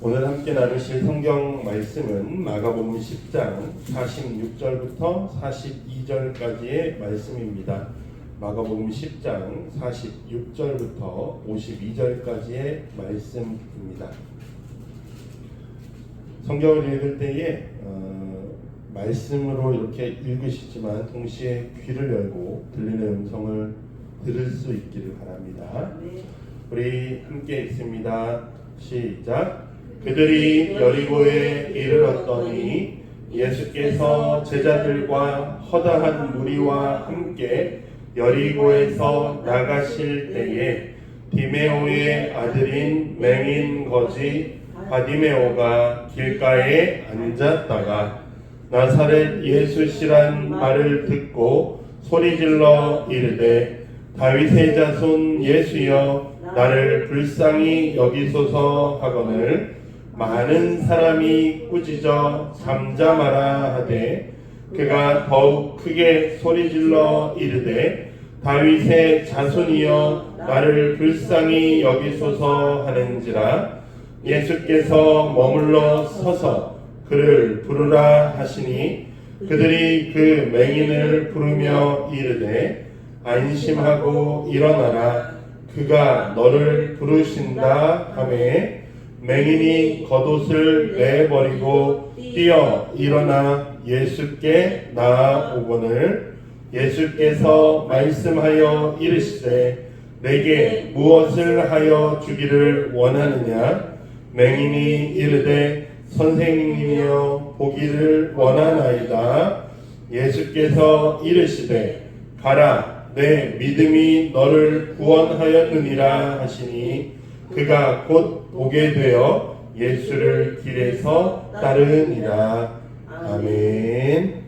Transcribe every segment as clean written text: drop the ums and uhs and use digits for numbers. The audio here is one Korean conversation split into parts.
오늘 함께 나누실 성경 말씀은 마가복음 10장 46절부터 42절까지의 말씀입니다. 마가복음 10장 46절부터 52절까지의 말씀입니다. 성경을 읽을 때에 말씀으로 이렇게 읽으시지만 동시에 귀를 열고 들리는 음성을 들을 수 있기를 바랍니다. 우리 함께 읽습니다. 시작. 그들이 여리고에 이르렀더니 예수께서 제자들과 허다한 무리와 함께 여리고에서 나가실 때에 디메오의 아들인 맹인 거지 바디메오가 길가에 앉았다가 나사렛 예수시란 말을 듣고 소리질러 이르되 다윗의 자손 예수여 나를 불쌍히 여기소서 하거늘 많은 사람이 꾸짖어 잠잠하라 하되 그가 더욱 크게 소리질러 이르되 다윗의 자손이여 나를 불쌍히 여기소서 하는지라 예수께서 머물러 서서 그를 부르라 하시니 그들이 그 맹인을 부르며 이르되 안심하고 일어나라 그가 너를 부르신다 하매 맹인이 겉옷을 내버리고 뛰어 일어나 예수께 나아오거늘 예수께서 말씀하여 이르시되 내게 무엇을 하여 주기를 원하느냐 맹인이 이르되 선생님이여 보기를 원하나이다. 예수께서 이르시되 가라 내 믿음이 너를 구원하였느니라 하시니 그가 곧 보게 되어 예수를 길에서 따르니라. 아멘.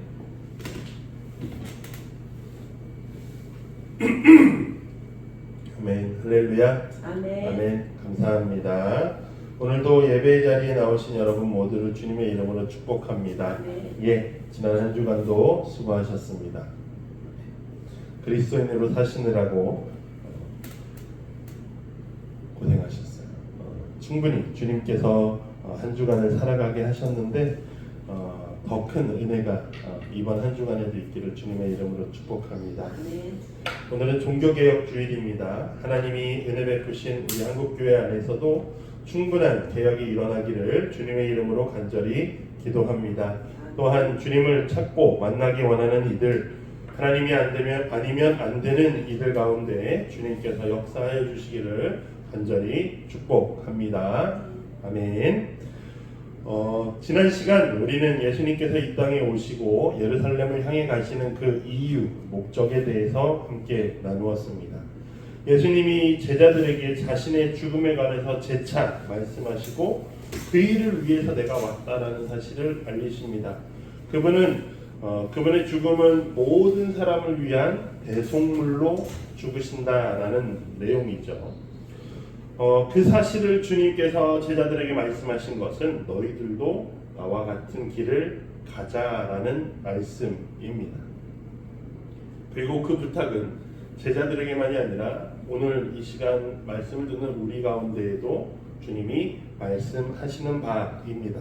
아멘. 할렐루야. 아멘. 아멘. 감사합니다. 오늘도 예배 자리에 나오신 여러분 모두를 주님의 이름으로 축복합니다. 지난 한 주간도 수고하셨습니다. 그리스도인으로 사시느라고 고생하셨어요. 충분히 주님께서 한 주간을 살아가게 하셨는데 더 큰 은혜가 이번 한 주간에도 있기를 주님의 이름으로 축복합니다. 오늘은 종교개혁 주일입니다. 하나님이 은혜 베푸신 우리 한국교회 안에서도 충분한 개혁이 일어나기를 주님의 이름으로 간절히 기도합니다. 또한 주님을 찾고 만나기 원하는 이들, 하나님이 아니면 안 되는 이들 가운데 주님께서 역사해 주시기를 간절히 축복합니다. 아멘. 지난 시간 우리는 예수님께서 이 땅에 오시고 예루살렘을 향해 가시는 그 이유, 목적에 대해서 함께 나누었습니다. 예수님이 제자들에게 자신의 죽음에 관해서 재차 말씀하시고 그 일을 위해서 내가 왔다라는 사실을 알리십니다. 그분의 죽음은 모든 사람을 위한 대속물로 죽으신다라는 내용이죠. 그 사실을 주님께서 제자들에게 말씀하신 것은 너희들도 나와 같은 길을 가자라는 말씀입니다. 그리고 그 부탁은 제자들에게만이 아니라 오늘 이 시간 말씀을 듣는 우리 가운데에도 주님이 말씀하시는 바입니다.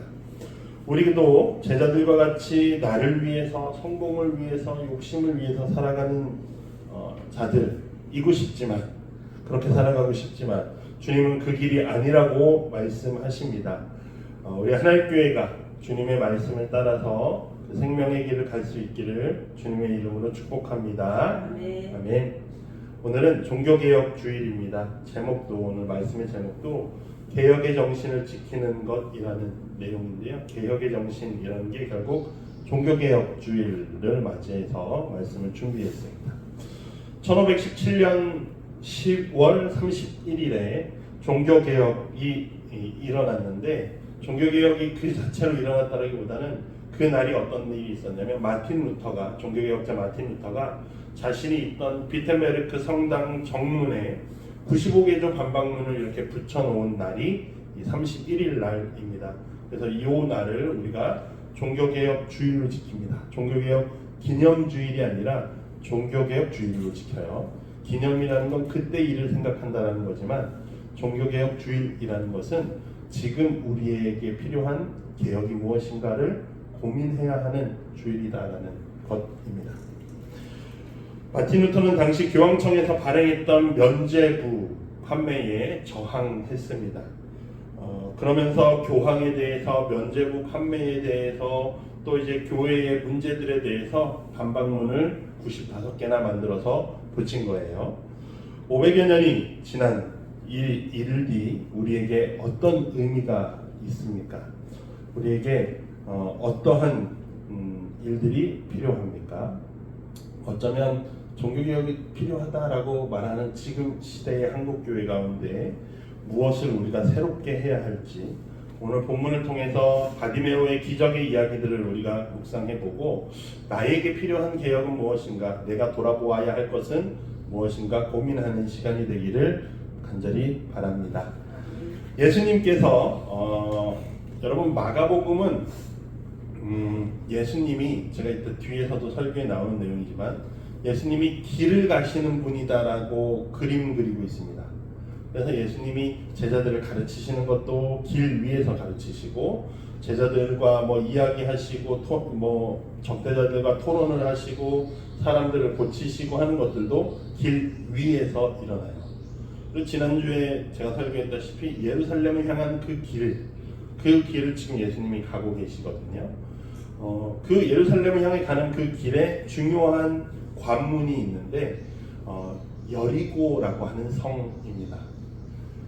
우리도 제자들과 같이 나를 위해서, 성공을 위해서, 욕심을 위해서 살아가는 자들이고 싶지만, 그렇게 살아가고 싶지만 주님은 그 길이 아니라고 말씀하십니다. 우리 하나님교회가 주님의 말씀을 따라서 그 생명의 길을 갈 수 있기를 주님의 이름으로 축복합니다. 아멘. 오늘은 종교개혁 주일입니다. 오늘 말씀의 제목도 개혁의 정신을 지키는 것이라는 내용인데요. 개혁의 정신이라는 게 결국 종교개혁 주일을 맞이해서 말씀을 준비했습니다. 1517년 10월 31일에 종교개혁이 일어났는데 종교개혁이 그 자체로 일어났다기보다는 그 날이 어떤 일이 있었냐면 종교개혁자 마틴 루터가 자신이 있던 비텐베르크 성당 정문에 95개조 반박문을 이렇게 붙여놓은 날이 31일 날입니다. 그래서 이 날을 우리가 종교개혁 주일로 지킵니다. 종교개혁 기념주일이 아니라 종교개혁 주일로 지켜요. 기념이라는 건 그때 일을 생각한다는 거지만 종교개혁 주일이라는 것은 지금 우리에게 필요한 개혁이 무엇인가를 고민해야 하는 주일이다라는 것입니다. 마틴 루터는 당시 교황청에서 발행했던 면죄부 판매에 저항했습니다. 그러면서 교황에 대해서, 면죄부 판매에 대해서, 또 이제 교회의 문제들에 대해서 반박문을 95개나 만들어서 붙인 거예요. 500여 년이 지난 이 일이 우리에게 어떤 의미가 있습니까? 우리에게 어떠한 일들이 필요합니까? 어쩌면 종교개혁이 필요하다라고 말하는 지금 시대의 한국교회 가운데 무엇을 우리가 새롭게 해야 할지, 오늘 본문을 통해서 바디메오의 기적의 이야기들을 우리가 묵상해보고 나에게 필요한 개혁은 무엇인가, 내가 돌아보아야 할 것은 무엇인가 고민하는 시간이 되기를 간절히 바랍니다. 예수님께서 여러분, 마가복음은 예수님이, 제가 이따 뒤에서도 설교에 나오는 내용이지만, 예수님이 길을 가시는 분이다라고 그림 그리고 있습니다. 그래서 예수님이 제자들을 가르치시는 것도 길 위에서 가르치시고, 제자들과 뭐 이야기하시고, 적대자들과 토론을 하시고, 사람들을 고치시고 하는 것들도 길 위에서 일어나요. 그리고 지난주에 제가 설교했다시피 예루살렘을 향한 그 길을 지금 예수님이 가고 계시거든요. 그 예루살렘을 향해 가는 그 길에 중요한 관문이 있는데 여리고라고 하는 성입니다.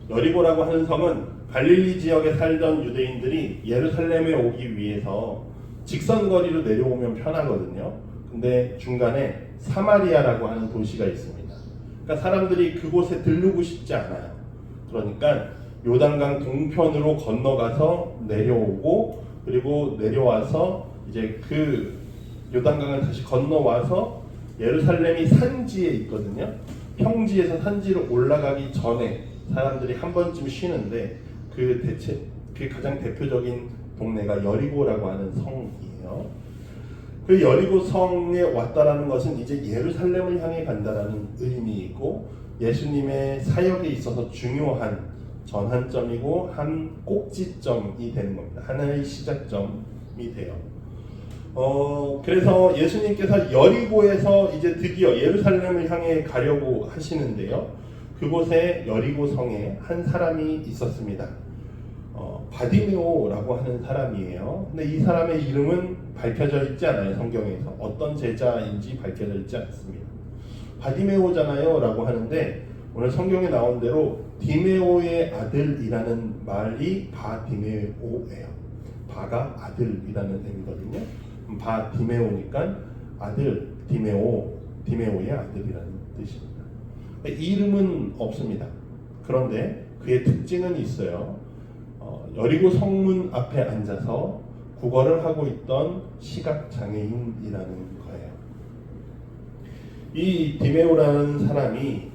여리고라고 하는 성은 갈릴리 지역에 살던 유대인들이 예루살렘에 오기 위해서 직선거리로 내려오면 편하거든요. 근데 중간에 사마리아라고 하는 도시가 있습니다. 그러니까 사람들이 그곳에 들르고 싶지 않아요. 그러니까 요단강 동편으로 건너가서 내려오고, 그리고 내려와서 이제 그 요단강을 다시 건너와서 예루살렘이 산지에 있거든요. 평지에서 산지로 올라가기 전에 사람들이 한 번쯤 쉬는데, 그 가장 대표적인 동네가 여리고라고 하는 성이에요. 그 여리고 성에 왔다라는 것은 이제 예루살렘을 향해 간다라는 의미이고, 예수님의 사역에 있어서 중요한 전환점이고 한 꼭지점이 되는 겁니다. 하나의 시작점이 돼요. 그래서 예수님께서 여리고에서 이제 드디어 예루살렘을 향해 가려고 하시는데요. 그곳에 여리고 성에 한 사람이 있었습니다. 바디메오라고 하는 사람이에요. 근데 이 사람의 이름은 밝혀져 있지 않아요. 성경에서 어떤 제자인지 밝혀져 있지 않습니다. 바디메오잖아요 라고 하는데, 오늘 성경에 나온 대로 디메오의 아들이라는 말이 바디메오예요. 바가 아들이라는 의미거든요. 바디메오니까 아들, 디메오의 아들이라는 뜻입니다. 이름은 없습니다. 그런데 그의 특징은 있어요. 여리고 성문 앞에 앉아서 구걸을 하고 있던 시각장애인이라는 거예요. 이 디메오라는 사람이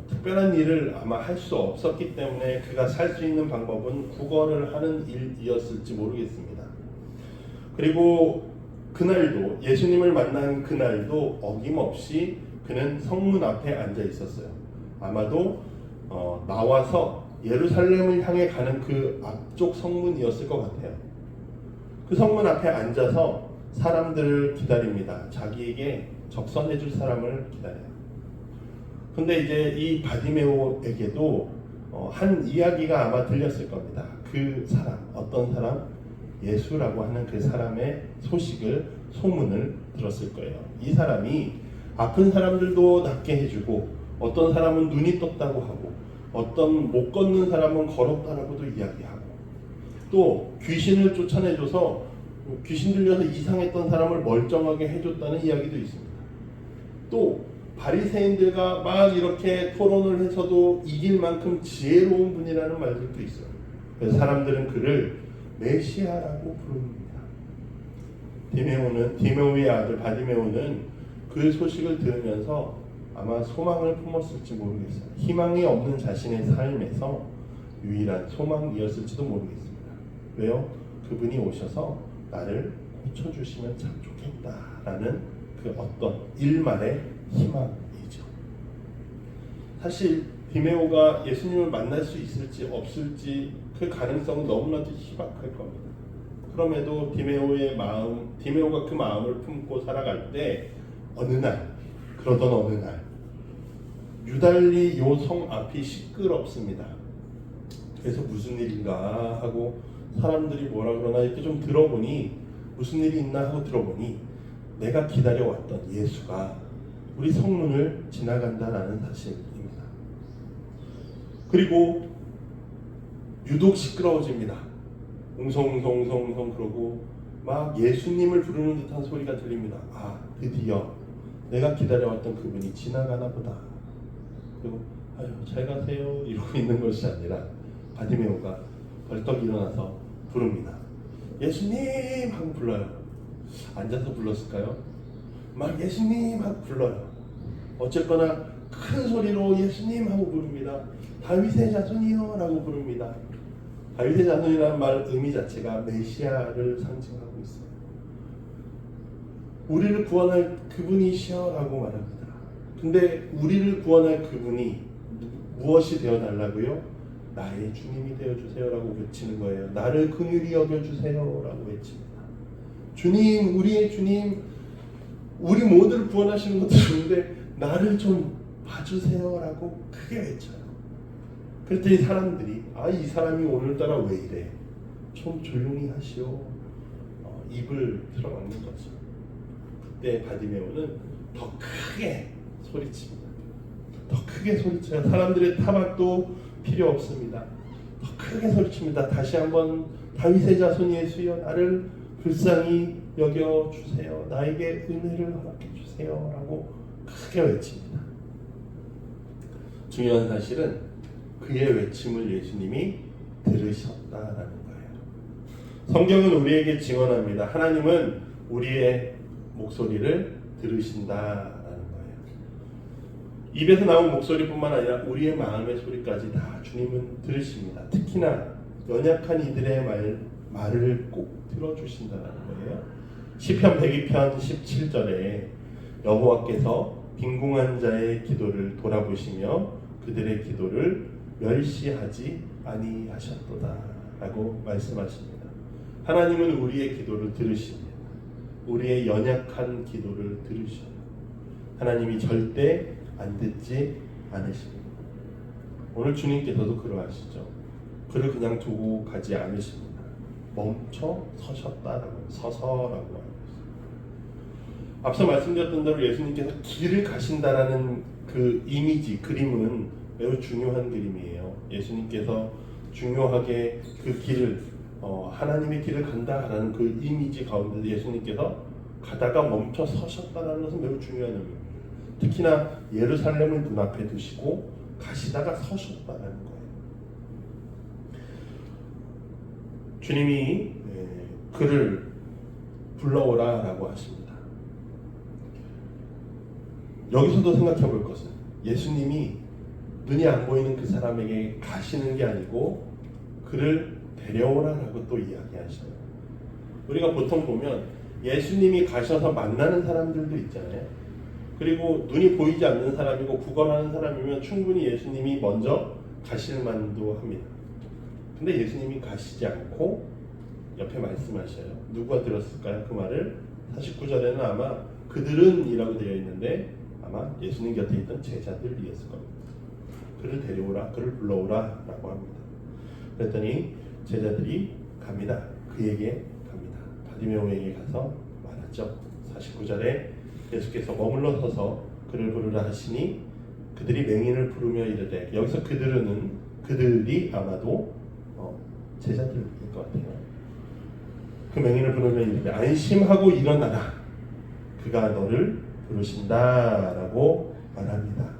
특별한 일을 아마 할 수 없었기 때문에 그가 살 수 있는 방법은 구걸을 하는 일이었을지 모르겠습니다. 그리고 그날도, 예수님을 만난 그날도 어김없이 그는 성문 앞에 앉아 있었어요. 아마도 나와서 예루살렘을 향해 가는 그 앞쪽 성문이었을 것 같아요. 그 성문 앞에 앉아서 사람들을 기다립니다. 자기에게 적선해 줄 사람을 기다려요. 근데 이제 이 바디메오에게도 한 이야기가 아마 들렸을 겁니다. 그 사람, 어떤 사람? 예수라고 하는 그 사람의 소문을 들었을 거예요. 이 사람이 아픈 사람들도 낫게 해주고, 어떤 사람은 눈이 떴다고 하고, 어떤 못 걷는 사람은 걸었다라고도 이야기하고, 또 귀신을 쫓아내줘서 귀신 들려서 이상했던 사람을 멀쩡하게 해줬다는 이야기도 있습니다. 또 바리새인들과 막 이렇게 토론을 해서도 이길 만큼 지혜로운 분이라는 말들도 있어요. 그래서 사람들은 그를 메시아라고 부릅니다. 디메오의 아들 바디메오는 그 소식을 들으면서 아마 소망을 품었을지 모르겠어요. 희망이 없는 자신의 삶에서 유일한 소망이었을지도 모르겠습니다. 왜요? 그분이 오셔서 나를 고쳐주시면 참 좋겠다라는 그 어떤 일말의 희망이죠. 사실 디메오가 예수님을 만날 수 있을지 없을지 그 가능성은 너무나도 희박할 겁니다. 그럼에도 디메오가 그 마음을 품고 살아갈 때 그러던 어느 날 유달리 요 성 앞이 시끄럽습니다. 그래서 무슨 일인가 하고 사람들이 뭐라 그러나 이렇게 좀 들어보니 무슨 일이 있나 하고 들어보니 내가 기다려왔던 예수가 우리 성문을 지나간다라는 사실입니다. 그리고 유독 시끄러워집니다. 웅성웅성 그러고 막 예수님을 부르는 듯한 소리가 들립니다. 아, 드디어 내가 기다려왔던 그분이 지나가나 보다. 그리고 아유 잘 가세요 이러고 있는 것이 아니라 바디메오가 벌떡 일어나서 부릅니다. 예수님 하고 불러요. 앉아서 불렀을까요? 막 예수님 하고 불러요. 어쨌거나 큰 소리로 예수님 하고 부릅니다. 다윗의 자손이요 라고 부릅니다. 다윗의 자손이라는 말 의미 자체가 메시아를 상징하고 있어요. 우리를 구원할 그분이시여 라고 말합니다. 근데 우리를 구원할 그분이 무엇이 되어달라고요? 나의 주님이 되어주세요 라고 외치는 거예요. 나를 긍휼히 여겨주세요 라고 외칩니다. 주님, 우리의 주님, 우리 모두를 구원하시는 것도 좋은데 나를 좀 봐주세요 라고 크게 외쳐요. 그랬더니 사람들이 이 사람이 오늘따라 왜 이래? 좀 조용히 하시오. 입을 틀어막는 거죠. 그때 바디메오는 더 크게 소리칩니다. 더 크게 소리쳐요. 사람들의 타박도 필요 없습니다. 더 크게 소리칩니다. 다시 한번 다윗의 자손 예수여 나를 불쌍히 여겨주세요. 나에게 은혜를 허락해 주세요 라고 크게 외칩니다. 중요한 사실은 그의 외침을 예수님이 들으셨다라는 거예요. 성경은 우리에게 증언합니다. 하나님은 우리의 목소리를 들으신다라는 거예요. 입에서 나온 목소리뿐만 아니라 우리의 마음의 소리까지 다 주님은 들으십니다. 특히나 연약한 이들의 말을 꼭 들어주신다는 거예요. 시편 102편 17절에 여호와께서 빈궁한 자의 기도를 돌아보시며 그들의 기도를 멸시하지 아니하셨도다 라고 말씀하십니다. 하나님은 우리의 기도를 들으십니다. 우리의 연약한 기도를 들으셔요. 하나님이 절대 안 듣지 않으십니다. 오늘 주님께서도 그러하시죠. 그를 그냥 두고 가지 않으십니다. 멈춰 서서라고 하고 있습니다. 앞서 말씀드렸던 대로 예수님께서 길을 가신다라는 그 이미지, 그림은 매우 중요한 그림이에요. 예수님께서 중요하게 그 길을 하나님의 길을 간다라는 그 이미지 가운데 예수님께서 가다가 멈춰 서셨다는 것은 매우 중요한 의미입니다. 특히나 예루살렘을 눈앞에 두시고 가시다가 서셨다는 거예요. 주님이 그를 불러오라 라고 하십니다. 여기서도 생각해 볼 것은 예수님이 눈이 안 보이는 그 사람에게 가시는 게 아니고 그를 데려오라 라고 또 이야기하셔요. 우리가 보통 보면 예수님이 가셔서 만나는 사람들도 있잖아요. 그리고 눈이 보이지 않는 사람이고 구걸하는 사람이면 충분히 예수님이 먼저 가실 만도 합니다. 근데 예수님이 가시지 않고 옆에 말씀하셔요. 누가 들었을까요? 그 말을 49절에는 아마 그들은 이라고 되어 있는데 아마 예수님 곁에 있던 제자들이었을 겁니다. 그를 데려오라, 그를 불러오라 라고 합니다. 그랬더니 제자들이 갑니다. 그에게 갑니다. 바디메오에게 가서 말하죠. 49절에 예수께서 머물러 서서 그를 부르라 하시니 그들이 맹인을 부르며 이르되, 여기서 그들이 아마도 제자들일 것 같아요. 그 맹인을 부르며 이르되 안심하고 일어나라, 그가 너를 부르신다라고 말합니다.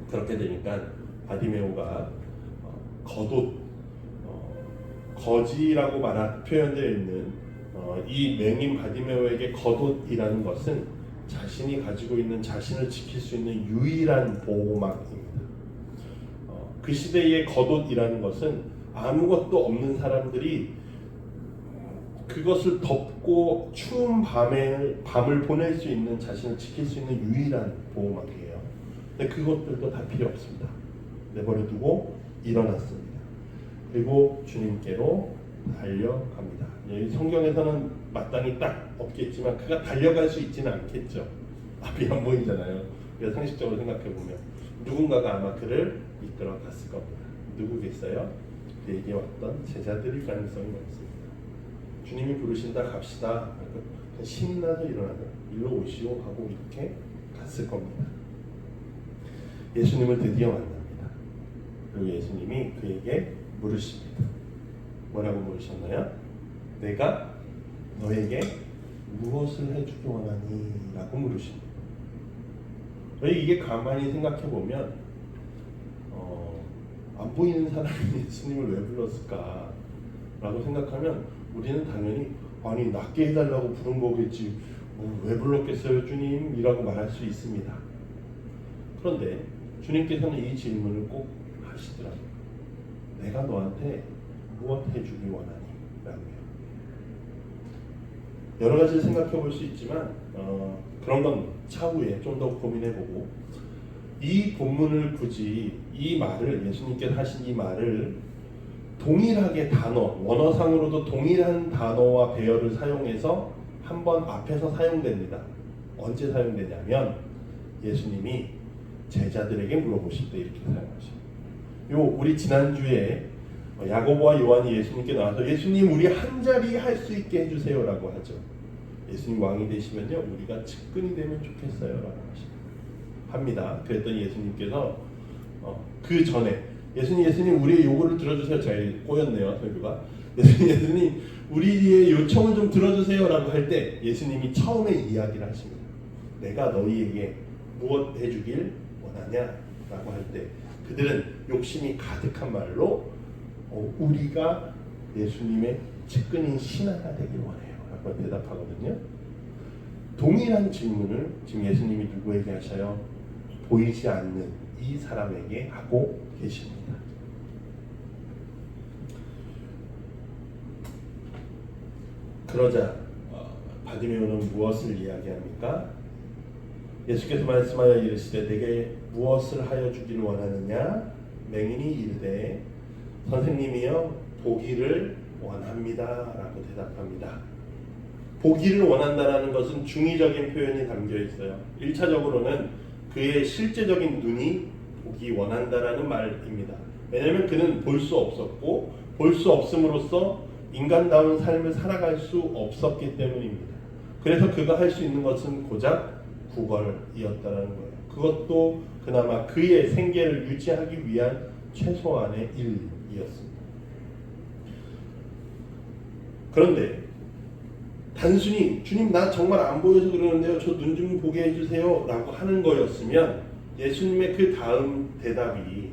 그렇게 되니까 바디메오가 거지라고 표현되어 있는 이 맹인 바디메오에게 겉옷이라는 것은 자신이 가지고 있는 자신을 지킬 수 있는 유일한 보호막입니다. 그 시대의 겉옷이라는 것은 아무것도 없는 사람들이 그것을 덮고 추운 밤을 보낼 수 있는, 자신을 지킬 수 있는 유일한 보호막이에요. 근데 그것들도 다 필요 없습니다. 내버려두고 일어났습니다. 그리고 주님께로 달려갑니다. 여기 성경에서는 마땅히 딱 없겠지만 그가 달려갈 수 있지는 않겠죠. 앞이 안 보이잖아요. 그래서 상식적으로 생각해 보면 누군가가 아마 그를 이끌어 갔을 겁니다. 누구겠어요? 그에게 왔던 제자들일 가능성이 높습니다. 주님이 부르신다 갑시다. 신나서 일어나서 일로 오시오 하고 이렇게 갔을 겁니다. 예수님을 드디어 만납니다. 그리고 예수님이 그에게 물으십니다. 뭐라고 물으셨나요? 내가 너에게 무엇을 해주기 원하니? 라고 물으십니다. 이게 가만히 생각해 보면 안 보이는 사람이 예수님을 왜 불렀을까? 라고 생각하면 우리는 당연히 아니 낫게 해달라고 부른 거겠지 왜 불렀겠어요 주님? 이라고 말할 수 있습니다. 그런데 주님께서는 이 질문을 꼭 하시더라고요. 내가 너한테 무엇 해주기 원하니? 라고요. 여러 가지를 생각해 볼 수 있지만 그런 건 차후에 좀 더 고민해보고 이 본문을 굳이 이 말을 예수님께서 하신 이 말을 동일하게 단어 원어상으로도 동일한 단어와 배열을 사용해서 한번 앞에서 사용됩니다. 언제 사용되냐면 예수님이 제자들에게 물어보실 때 이렇게 사용하십니다. 우리 지난주에 야고보와 요한이 예수님께 나와서 예수님 우리 한 자리 할 수 있게 해주세요라고 하죠. 예수님 왕이 되시면요 우리가 측근이 되면 좋겠어요라고 합니다. 그랬더니 예수님께서 그 전에 예수님 우리의 요구를 들어주세요. 잘 꼬였네요 설교가. 예수님 우리의 요청을 좀 들어주세요라고 할 때 예수님이 처음에 이야기를 하십니다. 내가 너희에게 무엇 해주길 원하냐라고 할 때 그들은 욕심이 가득한 말로 우리가 예수님의 측근인 신하가 되길 원해요 라고 대답하거든요. 동일한 질문을 지금 예수님이 누구에게 하셔요? 보이지 않는 이 사람에게 하고 계십니다. 그러자 바디메오는 무엇을 이야기합니까? 예수께서 말씀하여 이르시되 내게 무엇을 하여 주기를 원하느냐? 맹인이 이르되 선생님이여 보기를 원합니다 라고 대답합니다. 보기를 원한다라는 것은 중의적인 표현이 담겨 있어요. 1차적으로는 그의 실제적인 눈이 보기 원한다라는 말입니다. 왜냐하면 그는 볼 수 없었고 볼 수 없음으로써 인간다운 삶을 살아갈 수 없었기 때문입니다. 그래서 그가 할 수 있는 것은 고작 구걸이었다라는 거예요. 그것도 그나마 그의 생계를 유지하기 위한 최소한의 일이었습니다. 그런데 단순히 주님 나 정말 안 보여서 그러는데요 저 눈 좀 보게 해주세요 라고 하는 거였으면 예수님의 그 다음 대답이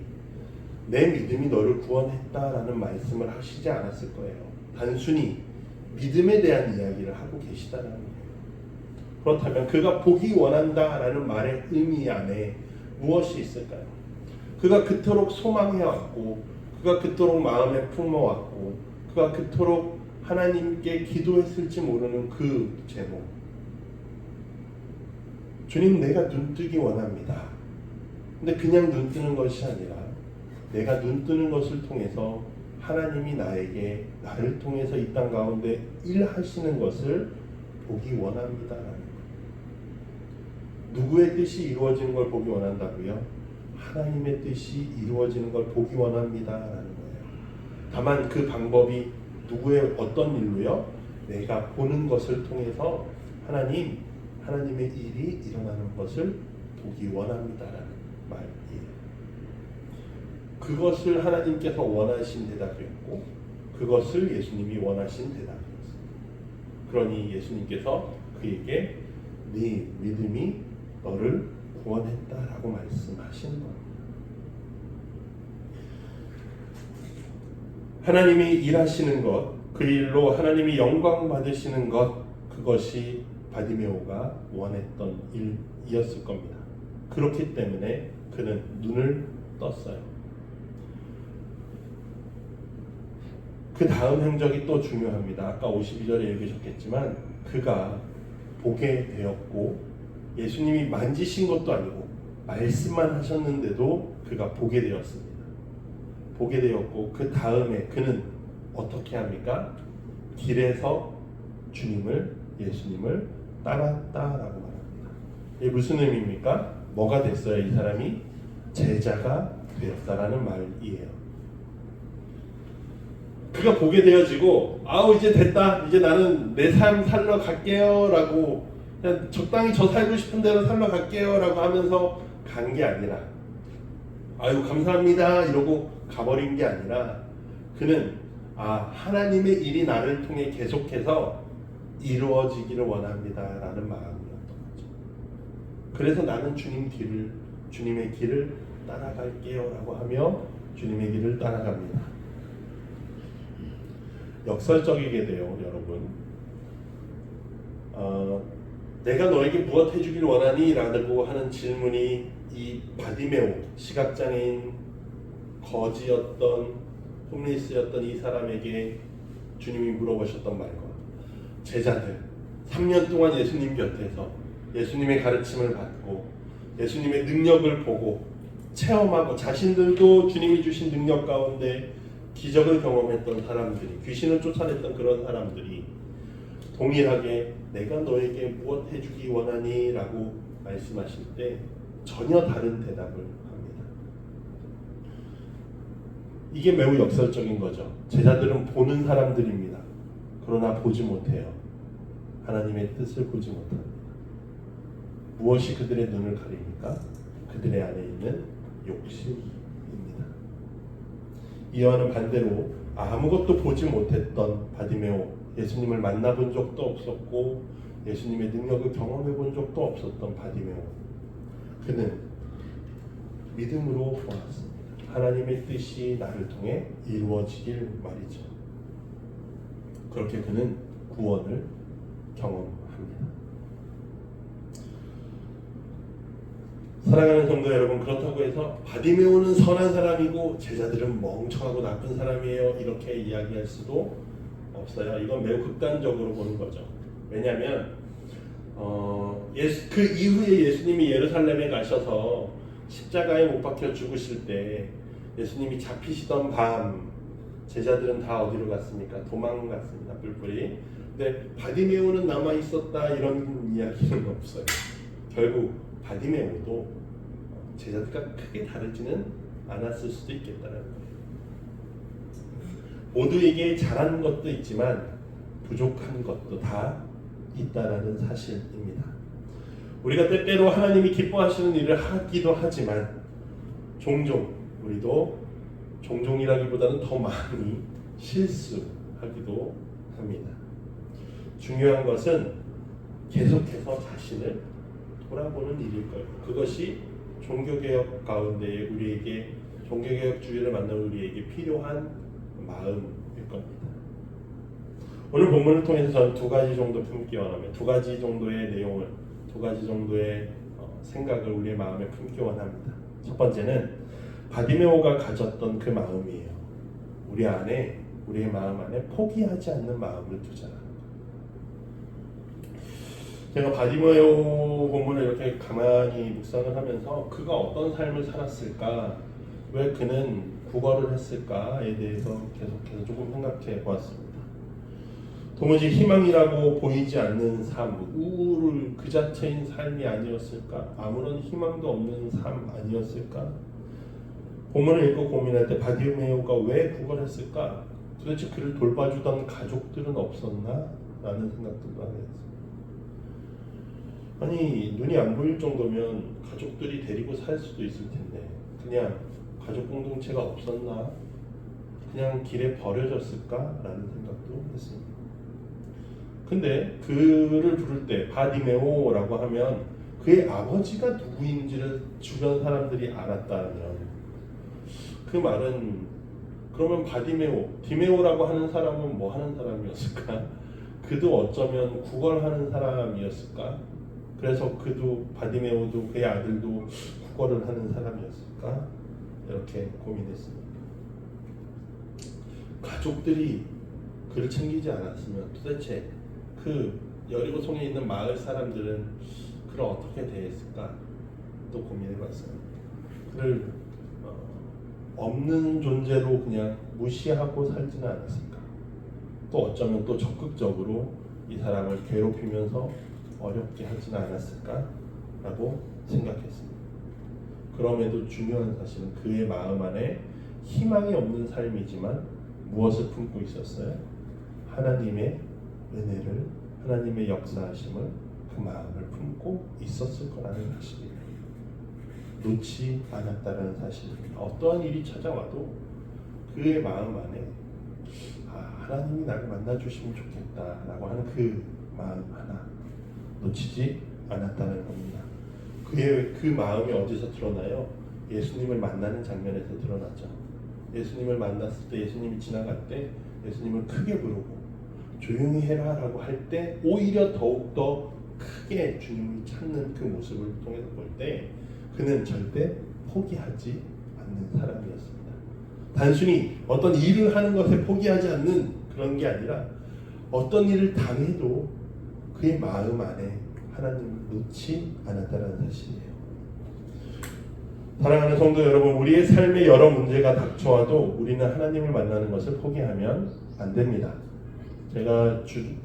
내 믿음이 너를 구원했다라는 말씀을 하시지 않았을 거예요. 단순히 믿음에 대한 이야기를 하고 계시다는 거예요. 그렇다면 그가 보기 원한다라는 말의 의미 안에 무엇이 있을까요? 그가 그토록 소망해왔고 그가 그토록 마음에 품어왔고 그가 그토록 하나님께 기도했을지 모르는 그 제목. 주님 내가 눈뜨기 원합니다. 근데 그냥 눈뜨는 것이 아니라 내가 눈뜨는 것을 통해서 하나님이 나를 통해서 이 땅 가운데 일하시는 것을 보기 원합니다라는 거예요. 누구의 뜻이 이루어지는 걸 보기 원한다고요? 하나님의 뜻이 이루어지는 걸 보기 원합니다라는 거예요. 다만 그 방법이 누구의 어떤 일로요? 내가 보는 것을 통해서 하나님의 일이 일어나는 것을 보기 원합니다라는 말이에요. 그것을 하나님께서 원하신 대답이었고 그것을 예수님이 원하신 대답이었습니다. 그러니 예수님께서 그에게 네 믿음이 너를 구원했다라고 말씀하시는 겁니다. 하나님이 일하시는 것, 그 일로 하나님이 영광 받으시는 것, 그것이 바디메오가 원했던 일이었을 겁니다. 그렇기 때문에 그는 눈을 떴어요. 그 다음 행적이 또 중요합니다. 아까 52절에 읽으셨겠지만 그가 보게 되었고 예수님이 만지신 것도 아니고 말씀만 하셨는데도 그가 보게 되었습니다. 보게 되었고 그 다음에 그는 어떻게 합니까? 길에서 예수님을 따랐다라고 말합니다. 이게 무슨 의미입니까? 뭐가 됐어요? 이 사람이 제자가 되었다라는 말이에요. 그가 보게 되어지고 아우 이제 됐다, 이제 나는 내 삶 살러 갈게요 라고, 그냥 적당히 저 살고 싶은 대로 살러 갈게요 라고 하면서 간 게 아니라, 아유 감사합니다 이러고 가버린 게 아니라, 그는 하나님의 일이 나를 통해 계속해서 이루어지기를 원합니다 라는 마음이었던 거죠. 그래서 나는 주님의 길을 따라갈게요 라고 하며 주님의 길을 따라갑니다. 역설적이게 돼요, 여러분. 내가 너에게 무엇 해주길 원하니? 라고 하는 질문이 이 바디메오, 시각장애인, 거지였던, 홈리스였던 이 사람에게 주님이 물어보셨던 말과, 제자들 3년 동안 예수님 곁에서 예수님의 가르침을 받고 예수님의 능력을 보고 체험하고 자신들도 주님이 주신 능력 가운데 기적을 경험했던 사람들이, 귀신을 쫓아냈던 그런 사람들이 동일하게 내가 너에게 무엇 해주기 원하니? 라고 말씀하실 때 전혀 다른 대답을 합니다. 이게 매우 역설적인 거죠. 제자들은 보는 사람들입니다. 그러나 보지 못해요. 하나님의 뜻을 보지 못합니다. 무엇이 그들의 눈을 가립니까? 그들의 안에 있는 욕심입니다. 이와는 반대로 아무것도 보지 못했던 바디메오, 예수님을 만나본 적도 없었고 예수님의 능력을 경험해 본 적도 없었던 바디메오, 그는 믿음으로 보았습니다. 하나님의 뜻이 나를 통해 이루어지길 말이죠. 그렇게 그는 구원을 경험합니다. 사랑하는 성도 여러분, 그렇다고 해서 바디메오는 선한 사람이고 제자들은 멍청하고 나쁜 사람이에요 이렇게 이야기할 수도 없어요. 이건 매우 극단적으로 보는 거죠. 왜냐하면 그 이후에 예수님이 예루살렘에 가셔서 십자가에 못 박혀 죽으실 때 예수님이 잡히시던 밤 제자들은 다 어디로 갔습니까? 도망갔습니다. 뿔뿔이. 근데 바디메오는 남아 있었다 이런 이야기는 없어요. 결국 바디메오도 제자들과 크게 다르지는 않았을 수도 있겠다는 거예요. 모두에게 잘하는 것도 있지만 부족한 것도 다 있다라는 사실입니다. 우리가 때때로 하나님이 기뻐하시는 일을 하기도 하지만 종종 우리도, 종종이라기보다는 더 많이 실수하기도 합니다. 중요한 것은 계속해서 자신을 돌아보는 일일 거예요. 그것이 종교개혁 가운데 우리에게, 종교개혁주의를 만나는 우리에게 필요한 마음일 겁니다. 오늘 본문을 통해서 저는 두 가지 정도 품기 원하며 두 가지 정도의 내용을, 두 가지 정도의 생각을 우리의 마음에 품기 원합니다. 첫 번째는 바디메오가 가졌던 그 마음이에요. 우리의 마음 안에 포기하지 않는 마음을 두자라는 거예요. 제가 바디메오 본문을 이렇게 가만히 묵상을 하면서 그가 어떤 삶을 살았을까, 왜 그는 구걸을 했을까에 대해서 계속해서 조금 생각해 보았습니다. 도무지 희망이라고 보이지 않는 삶, 우울 그 자체인 삶이 아니었을까? 아무런 희망도 없는 삶 아니었을까? 본문을 읽고 고민할 때 바디메오가 왜 구걸했을까? 도대체 그를 돌봐주던 가족들은 없었나? 라는 생각도 하게 됐습니다. 아니, 눈이 안 보일 정도면 가족들이 데리고 살 수도 있을 텐데 그냥 가족 공동체가 없었나? 그냥 길에 버려졌을까? 라는 생각도 했습니다. 근데 그를 부를 때 바디메오라고 하면 그의 아버지가 누구인지를 주변 사람들이 알았다면 그 말은, 그러면 디메오라고 하는 사람은 뭐 하는 사람이었을까? 그도 어쩌면 구걸하는 사람이었을까? 그래서 그도, 바디메오도 그의 아들도 구걸을 하는 사람이었을까? 이렇게 고민했습니다. 가족들이 그를 챙기지 않았으면 도대체 그 여리고성에 있는 마을 사람들은 그를 어떻게 대했을까? 또 고민해봤어요. 그를 없는 존재로 그냥 무시하고 살지는 않았을까? 또 어쩌면 또 적극적으로 이 사람을 괴롭히면서 어렵게 하지는 않았을까라고 생각했습니다. 그럼에도 중요한 사실은 그의 마음 안에 희망이 없는 삶이지만 무엇을 품고 있었어요? 하나님의 은혜를, 하나님의 역사하심을 그 마음을 품고 있었을 거라는 사실이에요. 놓지 않았다는 사실입니다. 어떠한 일이 찾아와도 그의 마음 안에 하나님이 나를 만나주시면 좋겠다라고 하는 그 마음 하나 놓치지 않았다는 겁니다. 그 마음이 어디서 드러나요? 예수님을 만나는 장면에서 드러나죠. 예수님을 만났을 때, 예수님이 지나갈 때 예수님을 크게 부르고 조용히 해라 라고 할 때 오히려 더욱더 크게 주님을 찾는 그 모습을 통해서 볼 때 그는 절대 포기하지 않는 사람이었습니다. 단순히 어떤 일을 하는 것에 포기하지 않는 그런 게 아니라 어떤 일을 당해도 그의 마음 안에 하나님을 놓지 않았다는 사실이에요. 사랑하는 성도 여러분, 우리의 삶에 여러 문제가 닥쳐와도 우리는 하나님을 만나는 것을 포기하면 안 됩니다. 제가 지난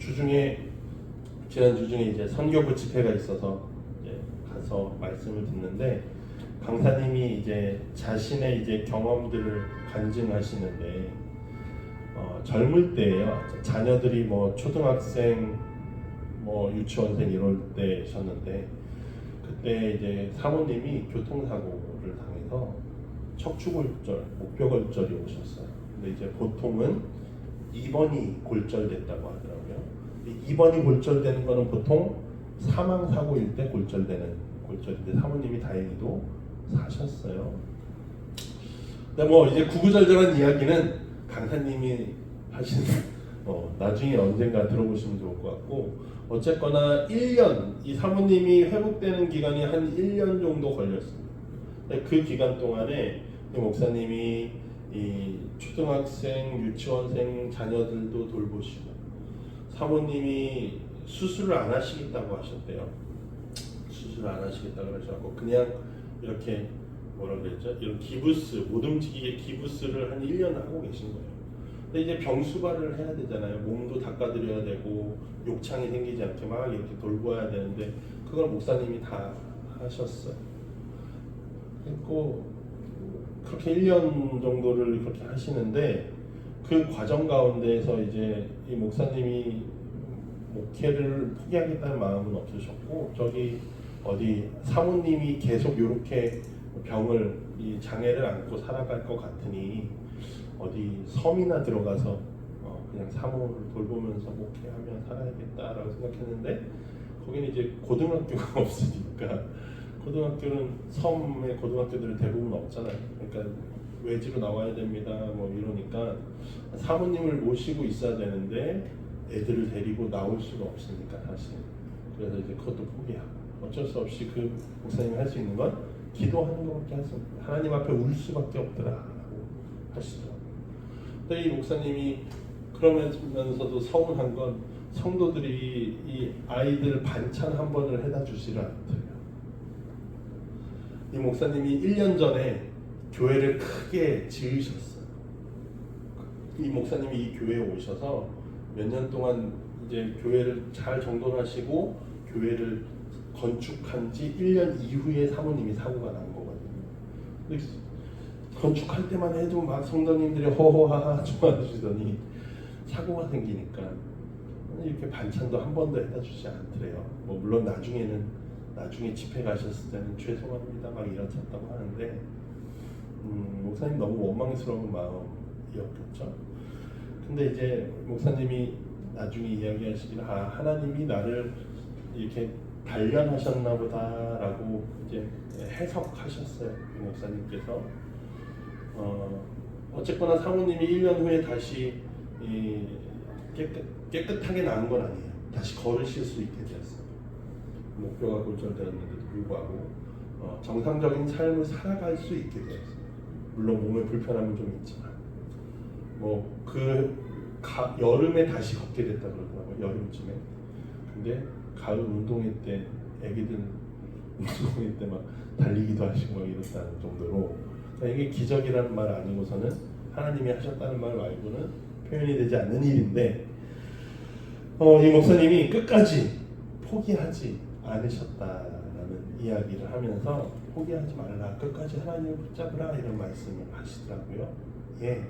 주중에 이제 선교부 집회가 있어서 이제 가서 말씀을 듣는데 강사님이 이제 자신의 이제 경험들을 간증하시는데 젊을 때예요. 자녀들이 뭐 초등학생, 뭐 유치원생 이럴 때셨는데 그때 이제 사모님이 교통사고를 당해서 척추골절, 목뼈골절이 오셨어요. 근데 이제 보통은 2번이 골절됐다고 하더라고요. 2번이 골절되는 거는 보통 사망사고일 때 골절되는 골절인데 사모님이 다행히도 사셨어요. 근데 뭐 이제 구구절절한 이야기는 강사님이 하신 나중에 언젠가 들어보시면 좋을 것 같고 어쨌거나 1년 이 사모님이 회복되는 기간이 한 1년 정도 걸렸습니다. 그 기간 동안에 목사님이 이 초등학생, 유치원생 자녀들도 돌보시고 사모님이 수술을 안 하시겠다고 하셨대요. 수술을 안 하시겠다고 하셔서 그냥 이렇게 뭐라 그랬죠? 이런 기부스, 못 움직이게 기부스를 한 1년 하고 계신 거예요. 근데 이제 병수발을 해야 되잖아요. 몸도 닦아드려야 되고 욕창이 생기지 않게 막 이렇게 돌봐야 되는데 그걸 목사님이 다 하셨어요. 그리고 그렇게 1년 정도를 그렇게 하시는데 그 과정 가운데에서 이제 이 목사님이 목회를 포기하겠다는 마음은 없으셨고 저기 어디 사모님이 계속 이렇게 병을 이 장애를 안고 살아갈 것 같으니 어디 섬이나 들어가서 그냥 사모를 돌보면서 목회하며 살아야겠다라고 생각했는데 거기는 이제 고등학교가 없으니까 고등학교는 섬의 고등학교들은 대부분 없잖아요. 그러니까 외지로 나와야 됩니다. 뭐 이러니까 사모님을 모시고 있어야 되는데 애들을 데리고 나올 수가 없으니까 사실 그래서 이제 그것도 포기하고 어쩔 수 없이 그 목사님이 할 수 있는 건 기도하는 것밖에 할 수 없다. 하나님 앞에 울 수밖에 없더라라고 하시더라고요. 근데 이 목사님이 그러면서도 서운한 건 성도들이 이 아이들 반찬 한 번을 해다 주지를 않더래요. 이 목사님이 1년 전에 교회를 크게 지으셨어요. 이 목사님이 이 교회에 오셔서 몇 년 동안 이제 교회를 잘 정돈하시고 교회를 건축한 지 1년 이후에 사모님이 사고가 난 거거든요. 근데 건축할 때만 해도 막 성도님들이 호호하하 좋아하시더니 사고가 생기니까 이렇게 반찬도 한 번도 해다 주지 않더래요. 뭐 물론 나중에 집회 가셨을 때는 죄송합니다 막 이러셨다고 하는데 목사님 너무 원망스러운 마음이었겠죠. 근데 이제 목사님이 나중에 이야기하시기를 하나님이 나를 이렇게 단련하셨나 보다라고 이제 해석하셨어요. 그 목사님께서 어쨌거나 사모님이 1년 후에 다시 깨끗하게 나은 건 아니에요. 다시 걸으실 수 있게 되었어요. 목뼈가 골절되었는데도 불구하고 정상적인 삶을 살아갈 수 있게 되었어요. 물론 몸에 불편함은 좀 있지만 여름에 다시 걷게 됐다 그러더라고요. 여름쯤에. 근데 가을 운동회 때 애기들 운동회 때 막 달리기도 하시고 막 이랬다는 정도로 그러니까 이게 기적이라는 말 아니고서는 하나님이 하셨다는 말 말고는 표현이 되지 않는 일인데 이 목사님이 끝까지 포기하지 않으셨다라는 이야기를 하면서 포기하지 말라, 끝까지 하나님을 붙잡으라 이런 말씀을 하시더라고요. 예,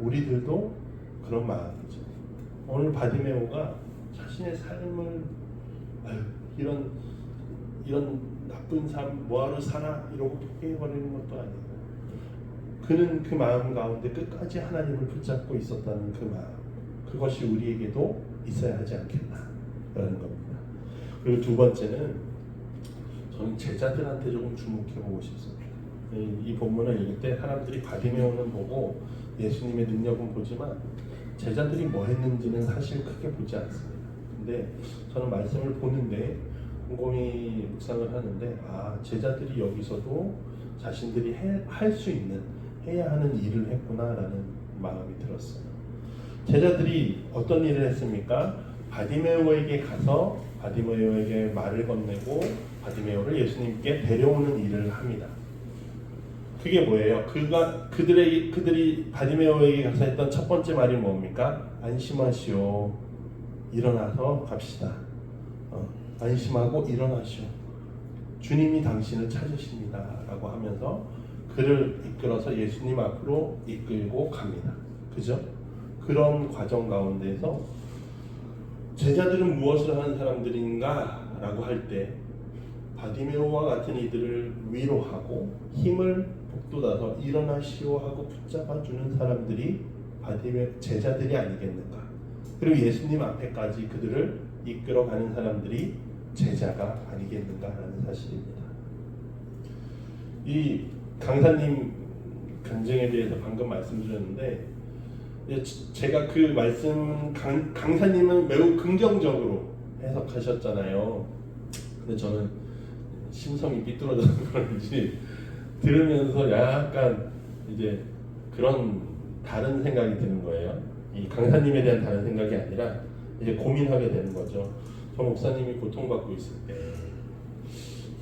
우리들도 그런 마음이죠. 오늘 바디메오가 자신의 삶을 이런 나쁜 삶 뭐하러 사나 이러고 포기해버리는 것도 아니고 그는 그 마음 가운데 끝까지 하나님을 붙잡고 있었다는 그 마음, 그것이 우리에게도 있어야 하지 않겠나라는 겁니다. 그리고 두 번째는 저는 제자들한테 조금 주목해보고 싶습니다. 이 본문을 읽을 때 사람들이 바디메오는 보고 예수님의 능력은 보지만 제자들이 뭐 했는지는 사실 크게 보지 않습니다. 근데 저는 말씀을 보는데 곰곰이 묵상을 하는데 제자들이 여기서도 자신들이 할 수 있는, 해야 하는 일을 했구나라는 마음이 들었어요. 제자들이 어떤 일을 했습니까? 바디메오에게 가서 바디메오에게 말을 건네고 바디메오를 예수님께 데려오는 일을 합니다. 그게 뭐예요? 그들이 바디메오에게 가서 했던 첫 번째 말이 뭡니까? 안심하시오. 일어나서 갑시다. 안심하고 일어나시오. 주님이 당신을 찾으십니다. 라고 하면서 그를 이끌어서 예수님 앞으로 이끌고 갑니다. 그죠? 그런 과정 가운데서 제자들은 무엇을 하는 사람들인가? 라고 할 때 바디메오와 같은 이들을 위로하고 힘을 북돋아서 일어나시오 하고 붙잡아주는 사람들이 제자들이 아니겠는가? 그리고 예수님 앞에까지 그들을 이끌어가는 사람들이 제자가 아니겠는가라는 사실입니다. 이 강사님 간증에 대해서 방금 말씀드렸는데 제가 그 말씀 강사님은 매우 긍정적으로 해석하셨잖아요. 근데 저는 심성이 삐뚤어져서 그런지 들으면서 약간 이제 그런 다른 생각이 드는 거예요. 이 강사님에 대한 다른 생각이 아니라 이제 고민하게 되는 거죠. 저 목사님이 고통받고 있을 때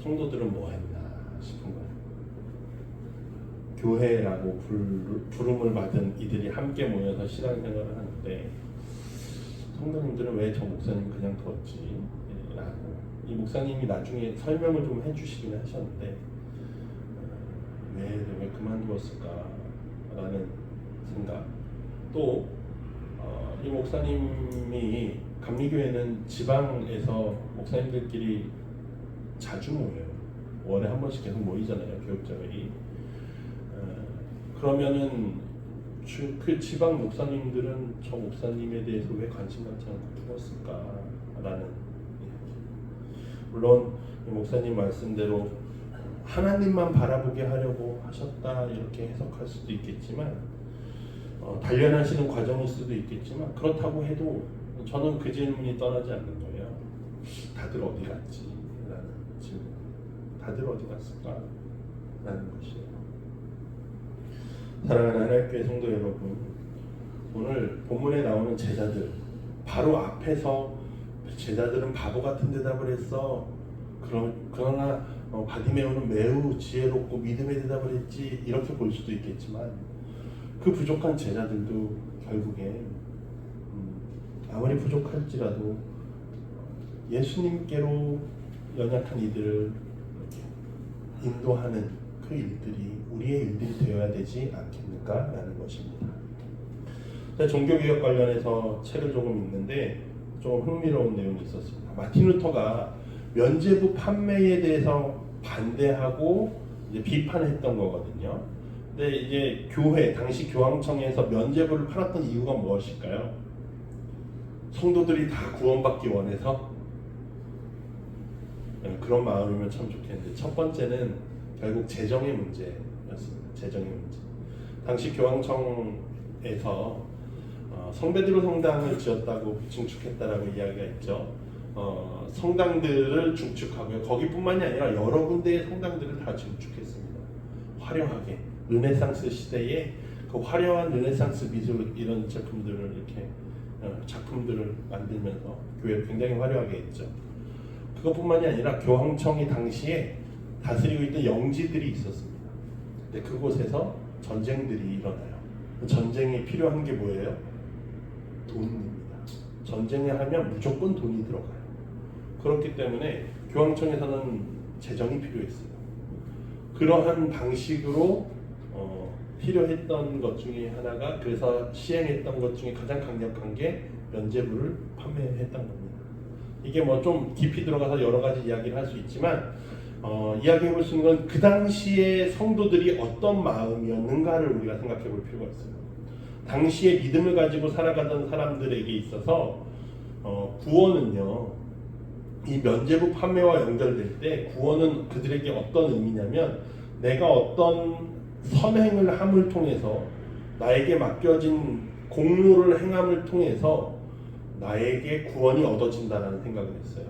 성도들은 뭐 했나 싶은 거예요. 교회라고 부름을 받은 이들이 함께 모여서 신앙생활을 하는데 성도님들은 왜 저 목사님 그냥 뒀지? 라고 이 목사님이 나중에 설명을 좀 해주시긴 하셨는데 왜 그만두었을까? 라는 생각. 또 이 목사님이 감리교회는 지방에서 목사님들끼리 자주 모여요. 월에 한 번씩 계속 모이잖아요. 교육자회의. 그러면은 그 지방 목사님들은 저 목사님에 대해서 왜 관심 갖지 않고 죽었을까라는 물론 목사님 말씀대로 하나님만 바라보게 하려고 하셨다 이렇게 해석할 수도 있겠지만 단련하시는 과정일 수도 있겠지만 그렇다고 해도 저는 그 질문이 떠나지 않는 거예요. 다들 어디 갔지? 라는 질문. 다들 어디 갔을까? 라는 것이에요. 사랑하는 하나님교회 성도 여러분, 오늘 본문에 나오는 제자들 바로 앞에서 제자들은 바보 같은 대답을 했어. 그러나 바디메오는 매우 지혜롭고 믿음의 대답을 했지 이렇게 볼 수도 있겠지만 그 부족한 제자들도 결국에 아무리 부족할지라도 예수님께로 연약한 이들을 인도하는 그 일들이 우리의 일들이 되어야 되지 않겠는가 라는 것입니다. 종교개혁 관련해서 책을 조금 읽는데 조금 흥미로운 내용이 있었습니다. 마틴 루터가 면죄부 판매에 대해서 반대하고 이제 비판했던 거거든요. 근데 이제 당시 교황청에서 면죄부를 팔았던 이유가 무엇일까요? 성도들이 다 구원받기 원해서? 그런 마음이면 참 좋겠는데 첫 번째는 결국 재정의 문제였습니다. 재정의 문제. 당시 교황청에서 성베드로 성당을 지었다고 증축했다라고 이야기가 있죠. 성당들을 증축하고요. 거기뿐만이 아니라 여러 군데의 성당들을 다 증축했습니다. 화려하게 르네상스 시대에 그 화려한 르네상스 미술 이런 제품들을 이렇게 작품들을 만들면서 교회를 굉장히 화려하게 했죠. 그것뿐만이 아니라 교황청이 당시에 다스리고 있던 영지들이 있었습니다. 근데 그곳에서 전쟁들이 일어나요. 전쟁이 필요한 게 뭐예요? 돈입니다. 전쟁을 하면 무조건 돈이 들어가요. 그렇기 때문에 교황청에서는 재정이 필요했어요. 그러한 방식으로 필요했던 것 중에 하나가, 그래서 시행했던 것 중에 가장 강력한 게 면죄부를 판매했던 겁니다. 이게 뭐 좀 깊이 들어가서 여러 가지 이야기를 할 수 있지만 이야기해 볼 수 있는 건 그 당시에 성도들이 어떤 마음이었는가를 우리가 생각해 볼 필요가 있어요. 당시에 믿음을 가지고 살아가던 사람들에게 있어서 구원은요, 이 면죄부 판매와 연결될 때 구원은 그들에게 어떤 의미냐면, 내가 어떤 선행을 함을 통해서, 나에게 맡겨진 공로를 행함을 통해서 나에게 구원이 얻어진다라는 생각을 했어요.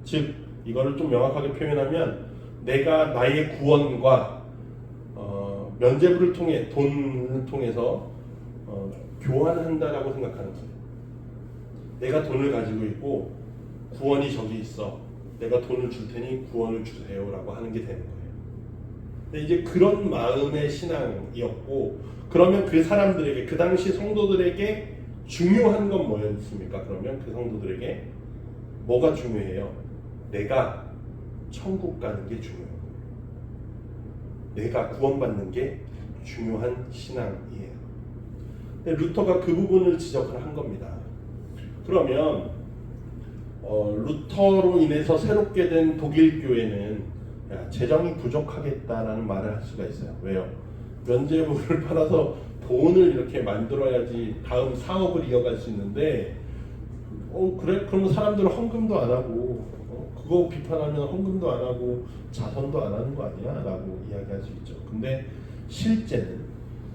즉 이거를 좀 명확하게 표현하면, 내가 나의 구원과 면죄부를 통해, 돈을 통해서 교환한다라고 생각하는 거예요. 내가 돈을 가지고 있고 구원이 저기 있어, 내가 돈을 줄 테니 구원을 주세요라고 하는 게 되는 거예요. 근데 이제 그런 마음의 신앙이었고, 그러면 그 사람들에게, 그 당시 성도들에게 중요한 건 뭐였습니까? 그러면 그 성도들에게 뭐가 중요해요? 내가 천국 가는 게 중요해요. 내가 구원받는 게 중요한 신앙이에요. 근데 루터가 그 부분을 지적을 한 겁니다. 그러면 루터로 인해서 새롭게 된 독일 교회는 재정이 부족하겠다라는 말을 할 수가 있어요. 왜요? 면죄부를 팔아서 돈을 이렇게 만들어야지 다음 사업을 이어갈 수 있는데, 그래? 그러면 사람들은 헌금도 안 하고, 그거 비판하면 헌금도 안 하고 자선도 안 하는 거 아니야? 라고 이야기할 수 있죠. 근데 실제는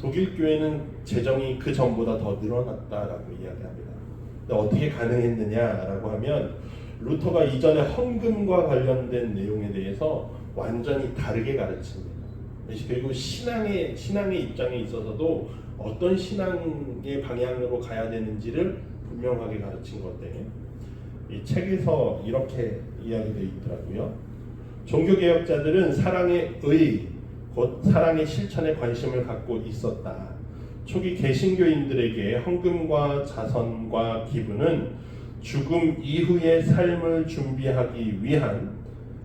독일 교회는 재정이 그 전보다 더 늘어났다라고 이야기합니다. 근데 어떻게 가능했느냐라고 하면, 루터가 이전에 헌금과 관련된 내용에 대해서 완전히 다르게 가르칩니다. 그리고 신앙의 입장에 있어서도 어떤 신앙의 방향으로 가야 되는지를 분명하게 가르친 건데, 이 책에서 이렇게 이야기되어 있더라고요. 종교개혁자들은 사랑의 의, 곧 사랑의 실천에 관심을 갖고 있었다. 초기 개신교인들에게 헌금과 자선과 기부는 죽음 이후의 삶을 준비하기 위한,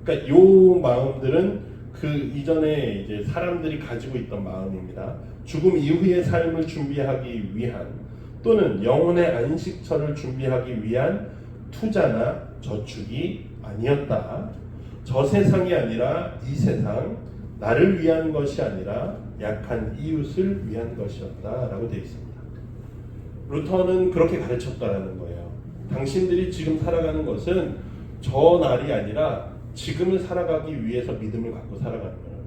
그러니까 요 마음들은 그 이전에 이제 사람들이 가지고 있던 마음입니다. 죽음 이후의 삶을 준비하기 위한, 또는 영혼의 안식처를 준비하기 위한 투자나 저축이 아니었다. 저 세상이 아니라 이 세상, 나를 위한 것이 아니라 약한 이웃을 위한 것이었다라고 되어 있습니다. 루터는 그렇게 가르쳤다라는 거예요. 당신들이 지금 살아가는 것은 저 날이 아니라 지금을 살아가기 위해서 믿음을 갖고 살아가는 거예요.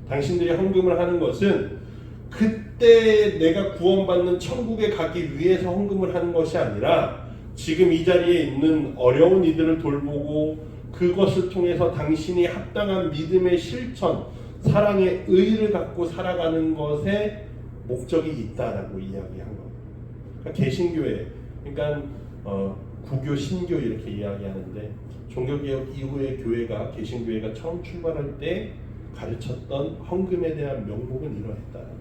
당신들이 헌금을 하는 것은 그때 내가 구원받는 천국에 가기 위해서 헌금을 하는 것이 아니라, 지금 이 자리에 있는 어려운 이들을 돌보고 그것을 통해서 당신이 합당한 믿음의 실천, 사랑의 의의를 갖고 살아가는 것에 목적이 있다라고 이야기한 겁니다. 그러니까 개신교회, 그러니까 구교, 신교 이렇게 이야기하는데, 종교개혁 이후의 교회가, 개신교회가 처음 출발할 때 가르쳤던 헌금에 대한 명목은 이러했다라는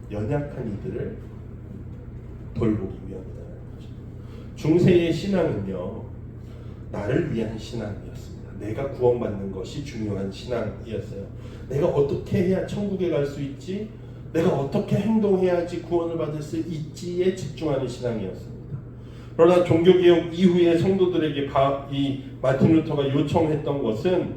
거예요. 연약한 이들을 돌보기 위함이다. 중세의 신앙은요, 나를 위한 신앙이었습니다. 내가 구원받는 것이 중요한 신앙이었어요. 내가 어떻게 해야 천국에 갈 수 있지? 내가 어떻게 행동해야지 구원을 받을 수 있지에 집중하는 신앙이었습니다. 그러나 종교개혁 이후에 성도들에게 이 마틴 루터가 요청했던 것은,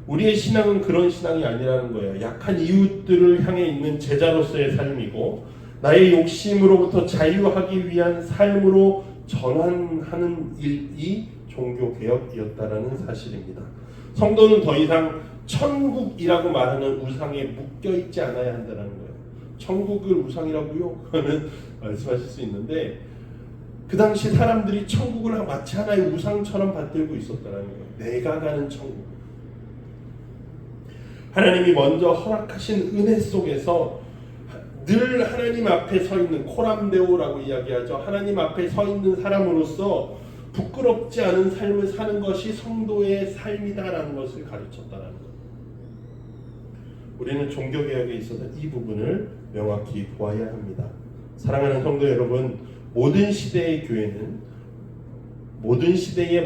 우리의 신앙은 그런 신앙이 아니라는 거예요. 약한 이웃들을 향해 있는 제자로서의 삶이고, 나의 욕심으로부터 자유하기 위한 삶으로 전환하는 일이 종교개혁이었다라는 사실입니다. 성도는 더 이상 천국이라고 말하는 우상에 묶여있지 않아야 한다는 거예요. 천국을 우상이라고요? 하는 말씀하실 수 있는데, 그 당시 사람들이 천국을 마치 하나의 우상처럼 받들고 있었다는 거예요. 내가 가는 천국. 하나님이 먼저 허락하신 은혜 속에서 늘 하나님 앞에 서 있는, 코람데오라고 이야기하죠. 하나님 앞에 서 있는 사람으로서 부끄럽지 않은 삶을 사는 것이 성도의 삶이다라는 것을 가르쳤다는 거예요. 우리는 종교개혁에 있어서 이 부분을 명확히 보아야 합니다. 사랑하는 성도 여러분, 모든 시대의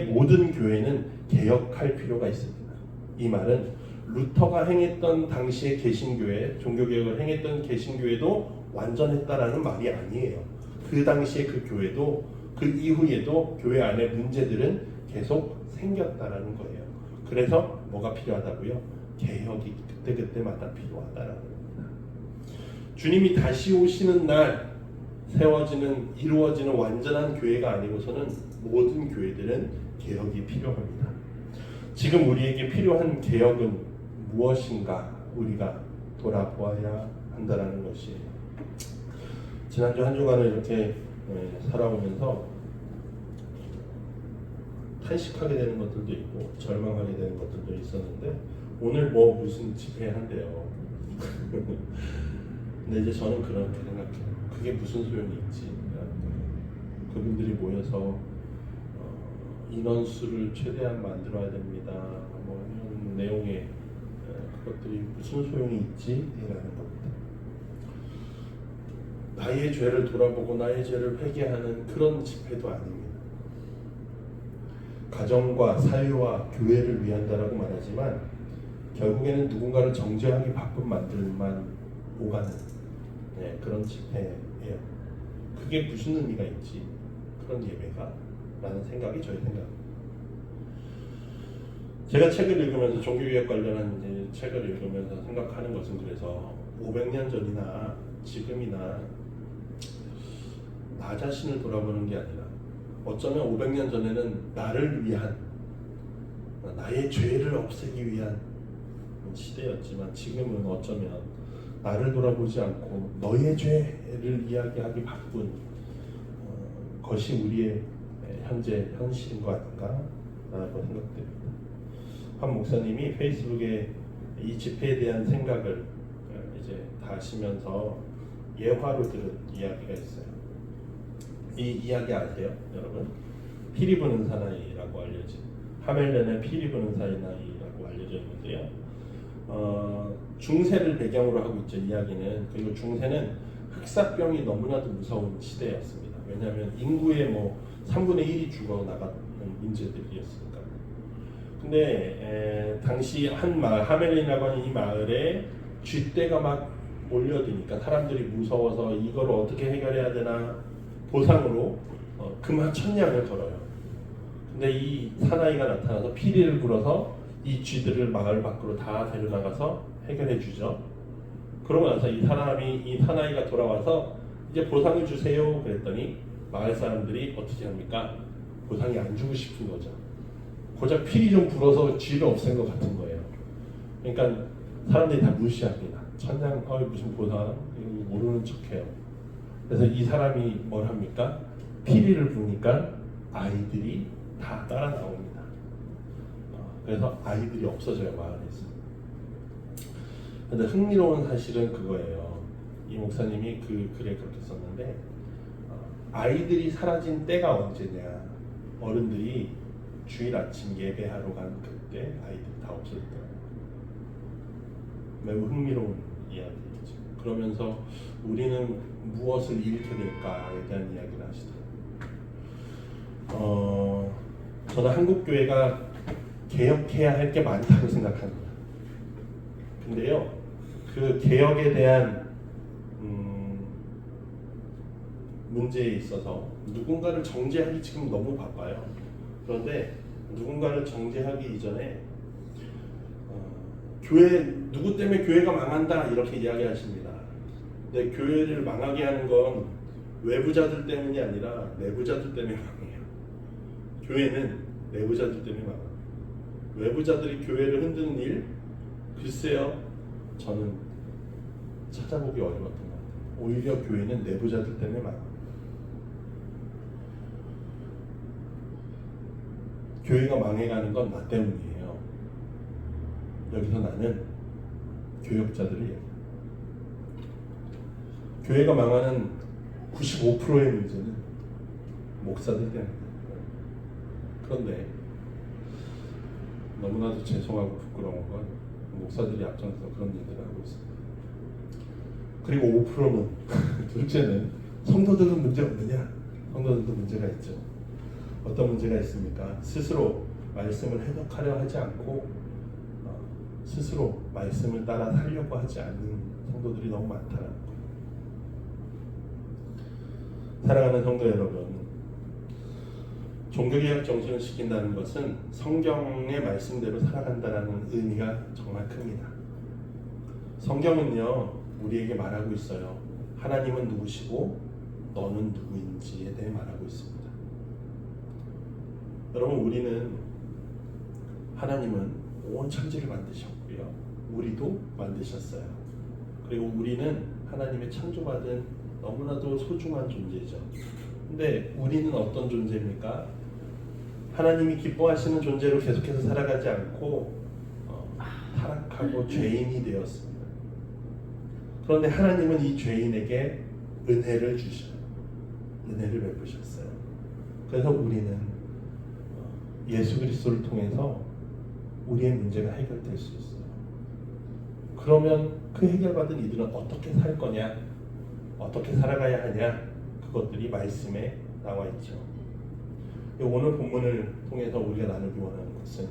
모든 교회는 개혁할 필요가 있습니다. 이 말은 루터가 행했던 당시의 개신교회, 종교개혁을 행했던 개신교회도 완전했다라는 말이 아니에요. 그 당시에 그 교회도 그 이후에도 교회 안에 문제들은 계속 생겼다라는 거예요. 그래서 뭐가 필요하다고요? 개혁이 그때그때마다 필요하다라는 겁니다. 주님이 다시 오시는 날 이루어지는 완전한 교회가 아니고서는 모든 교회들은 개혁이 필요합니다. 지금 우리에게 필요한 개혁은 무엇인가 우리가 돌아보아야 한다라는 것이에요. 지난주 한 주간을 이렇게 살아오면서 탄식하게 되는 것들도 있고 절망하게 되는 것들도 있었는데 오늘 무슨 집회한대요. 근데 이제 저는 그렇게 생각해요. 그게 무슨 소용이 있지? 그분들이 모여서 인원수를 최대한 만들어야 됩니다. 이런 내용의 그것들이 무슨 소용이 있지? 라는 겁니다. 나의 죄를 돌아보고 나의 죄를 회개하는 그런 집회도 아닙니다. 가정과 사회와 교회를 위한다라고 말하지만 결국에는 누군가를 정죄하기 바쁜 만들만 오가는 그런 집회예요. 그게 무슨 의미가 있지? 그런 예배가? 라는 생각이 저희 생각입니다. 제가 책을 읽으면서 종교개혁 관련한 책을 읽으면서 생각하는 것은 그래서 500년 전이나 지금이나 나 자신을 돌아보는 게 아니라 어쩌면 500년 전에는 나를 위한 나의 죄를 없애기 위한 시대였지만 지금은 어쩌면 나를 돌아보지 않고 너의 죄를 이야기하기 바쁜 것이 우리의 현재 현실인 것 아닌가라고 생각됩니다. 한 목사님이 페이스북에 이 집회에 대한 생각을 이제 다 하시면서 예화로 들은 이야기가 있어요. 이 이야기 아세요, 여러분? 피리 부는 사나이라고 알려진 하멜렌의 피리 부는 사나이라고 알려져 있는데요. 중세를 배경으로 하고 있죠. 이야기는. 그리고 중세는 흑사병이 너무나도 무서운 시대였습니다. 왜냐하면 인구의 3분의 1이 죽어 나가는 민재들이었으니까. 근데 당시 한 마을, 하멜린이라고 하는 이 마을에 쥐떼가 막 몰려드니까 사람들이 무서워서 이걸 어떻게 해결해야 되나 보상으로 금화 1000냥을 걸어요. 근데 이 사나이가 나타나서 피리를 불어서 이 쥐들을 마을 밖으로 다 데려나가서 해결해 주죠. 그러고 나서 이 사나이가 돌아와서 이제 보상을 주세요 그랬더니 마을 사람들이 어떻게 합니까? 보상이 안 주고 싶은 거죠. 고작 피리 좀 불어서 쥐를 없앤 것 같은 거예요. 그러니까 사람들이 다 무시합니다. 1000냥 무슨 보상 모르는 척해요. 그래서 이 사람이 뭘 합니까? 피리를 부니까 아이들이 다 따라 나옵니다. 그래서 아이들이 없어져요, 마을에서. 근데 흥미로운 사실은 그거예요. 이 목사님이 그 글에 그렇게 썼는데 아이들이 사라진 때가 언제냐? 어른들이 주일 아침 예배하러 간 그때 아이들이 다 없어졌더라고요. 매우 흥미로운 이야기죠. 그러면서 우리는 무엇을 잃게 될까에 대한 이야기를 하시더라고요. 저는 한국 교회가 개혁해야 할 게 많다고 생각합니다. 근데요, 그 개혁에 대한 문제에 있어서 누군가를 정죄하기 지금 너무 바빠요. 그런데 누군가를 정죄하기 이전에 누구 때문에 교회가 망한다 이렇게 이야기하십니다. 근데 교회를 망하게 하는 건 외부자들 때문이 아니라 내부자들 때문에 망해요. 교회는 내부자들 때문에 망합니다. 외부자들이 교회를 흔드는 일, 글쎄요, 저는 찾아보기 어려웠던 것 같아요. 오히려 교회는 내부자들 때문에 망합니다. 교회가 망해가는 건 나 때문이에요. 여기서 나는 교역자들을 얘기해요. 교회가 망하는 95%의 문제는 목사들 때문입니다. 그런데 너무나도 죄송하고 부끄러운 건 목사들이 앞장서 그런 얘기를 하고 있습니다. 그리고 5%는 둘째는 성도들은 문제 없느냐? 성도들도 문제가 있죠. 어떤 문제가 있습니까? 스스로 말씀을 해석하려 하지 않고 스스로 말씀을 따라 살려고 하지 않는 성도들이 너무 많다는 거예요. 사랑하는 성도 여러분, 종교개혁 정신을 지킨다는 것은 성경의 말씀대로 살아간다는 의미가 정말 큽니다. 성경은요, 우리에게 말하고 있어요. 하나님은 누구시고 너는 누구인지에 대해 말하고 있습니다. 여러분, 우리는 하나님은 온 천지를 만드셨고요, 우리도 만드셨어요. 그리고 우리는 하나님의 창조받은 너무나도 소중한 존재죠. 근데 우리는 어떤 존재입니까? 하나님이 기뻐하시는 존재로 계속해서 살아가지 않고 타락하고 죄인이 되었습니다. 그런데 하나님은 이 죄인에게 은혜를 주셔요. 은혜를 베푸셨어요. 그래서 우리는 예수 그리스도를 통해서 우리의 문제가 해결될 수 있어요. 그러면 그 해결받은 이들은 어떻게 살 거냐? 어떻게 살아가야 하냐? 그것들이 말씀에 나와 있죠. 오늘 본문을 통해서 우리가 나누기 원하는 것은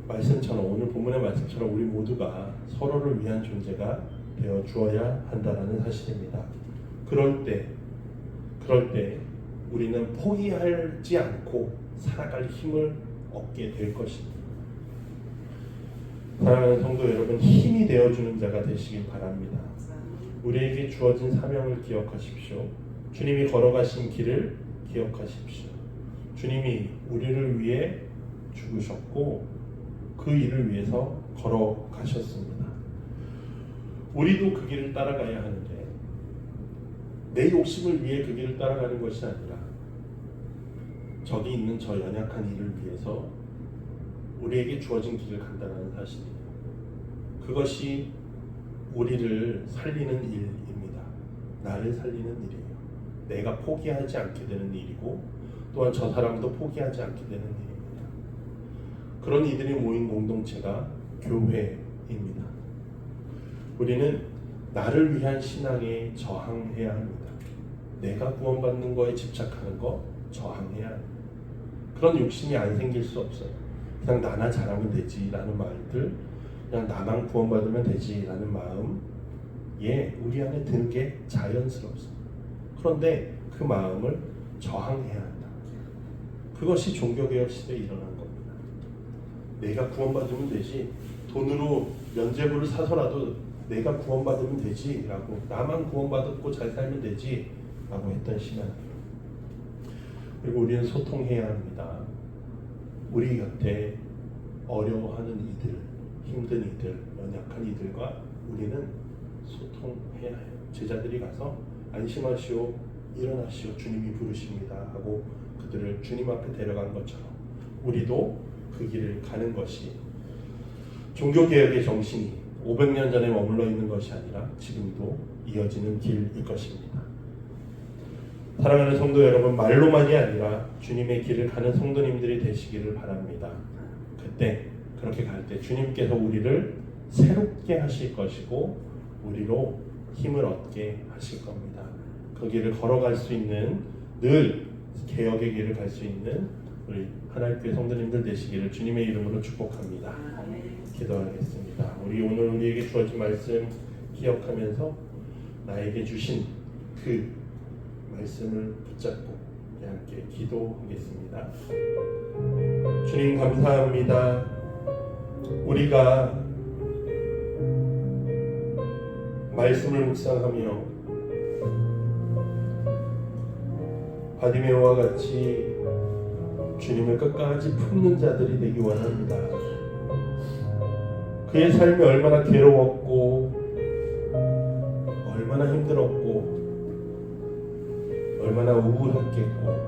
말씀처럼, 오늘 본문의 말씀처럼 우리 모두가 서로를 위한 존재가 되어 주어야 한다는 사실입니다. 그럴 때 우리는 포기하지 않고 살아갈 힘을 얻게 될 것입니다. 사랑하는 성도 여러분, 힘이 되어주는 자가 되시길 바랍니다. 우리에게 주어진 사명을 기억하십시오. 주님이 걸어가신 길을 기억하십시오. 주님이 우리를 위해 죽으셨고 그 일을 위해서 걸어가셨습니다. 우리도 그 길을 따라가야 하는데 내 욕심을 위해 그 길을 따라가는 것이 아니라 저기 있는 저 연약한 이를 위해서 우리에게 주어진 길을 간다는 사실이에요. 그것이 우리를 살리는 일입니다. 나를 살리는 일이에요. 내가 포기하지 않게 되는 일이고 또한 저 사람도 포기하지 않게 되는 일입니다. 그런 이들이 모인 공동체가 교회입니다. 우리는 나를 위한 신앙에 저항해야 합니다. 내가 구원받는 거에 집착하는 거 저항해야 합니다. 그런 욕심이 안 생길 수 없어요. 그냥 나나 잘하면 되지라는 말들, 그냥 나만 구원받으면 되지라는 마음, 우리 안에 드는 게 자연스럽습니다. 그런데 그 마음을 저항해야 한다. 그것이 종교개혁 시대에 일어난 겁니다. 내가 구원받으면 되지, 돈으로 면죄부를 사서라도 내가 구원받으면 되지라고, 나만 구원받고 잘 살면 되지라고 했던 신앙이에요. 그리고 우리는 소통해야 합니다. 우리 곁에 어려워하는 이들, 힘든 이들, 연약한 이들과 우리는 소통해야 해요. 제자들이 가서 안심하시오, 일어나시오, 주님이 부르십니다 하고 그들을 주님 앞에 데려간 것처럼 우리도 그 길을 가는 것이 종교개혁의 정신이 500년 전에 머물러 있는 것이 아니라 지금도 이어지는 길일 것입니다. 사랑하는 성도 여러분, 말로만이 아니라 주님의 길을 가는 성도님들이 되시기를 바랍니다. 그때, 그렇게 갈 때 주님께서 우리를 새롭게 하실 것이고 우리로 힘을 얻게 하실 겁니다. 그 길을 걸어갈 수 있는, 늘 개혁의 길을 갈 수 있는 우리 하나님교회 성도님들 되시기를 주님의 이름으로 축복합니다. 기도하겠습니다. 우리 오늘 우리에게 주어진 말씀 기억하면서 나에게 주신 그 말씀을 붙잡고 함께 기도하겠습니다. 주님 감사합니다. 우리가 말씀을 묵상하며 바디메오와 같이 주님을 끝까지 품는 자들이 되기 원합니다. 그의 삶이 얼마나 괴로웠고 얼마나 힘들었고 얼마나 우울했겠고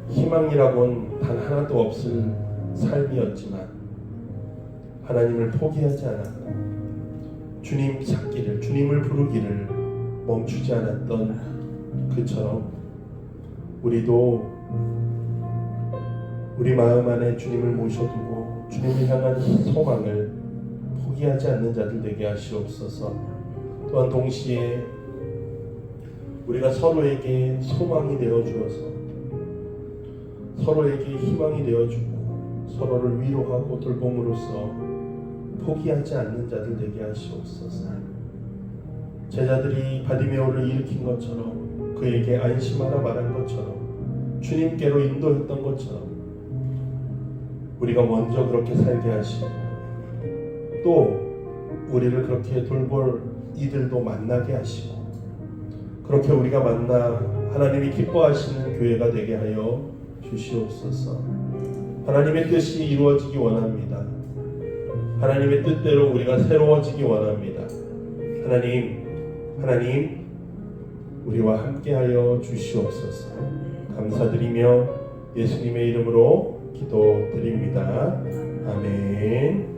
희망이라고는 단 하나도 없을 삶이었지만 하나님을 포기하지 않았고 주님 찾기를, 주님을 부르기를 멈추지 않았던 그처럼 우리도 우리 마음 안에 주님을 모셔두고 주님을 향한 소망을 포기하지 않는 자들 되게 하시옵소서. 또한 동시에 우리가 서로에게 소망이 되어 주어서 서로에게 희망이 되어 주고 서로를 위로하고 돌봄으로써 포기하지 않는 자들 되게 하시옵소서. 제자들이 바디메오를 일으킨 것처럼 그에게 안심하라 말한 것처럼 주님께로 인도했던 것처럼 우리가 먼저 그렇게 살게 하시고 또 우리를 그렇게 돌볼 이들도 만나게 하시고 그렇게 우리가 만나 하나님이 기뻐하시는 교회가 되게 하여 주시옵소서. 하나님의 뜻이 이루어지기 원합니다. 하나님의 뜻대로 우리가 새로워지기 원합니다. 하나님 우리와 함께하여 주시옵소서. 감사드리며 예수님의 이름으로 기도드립니다. 아멘.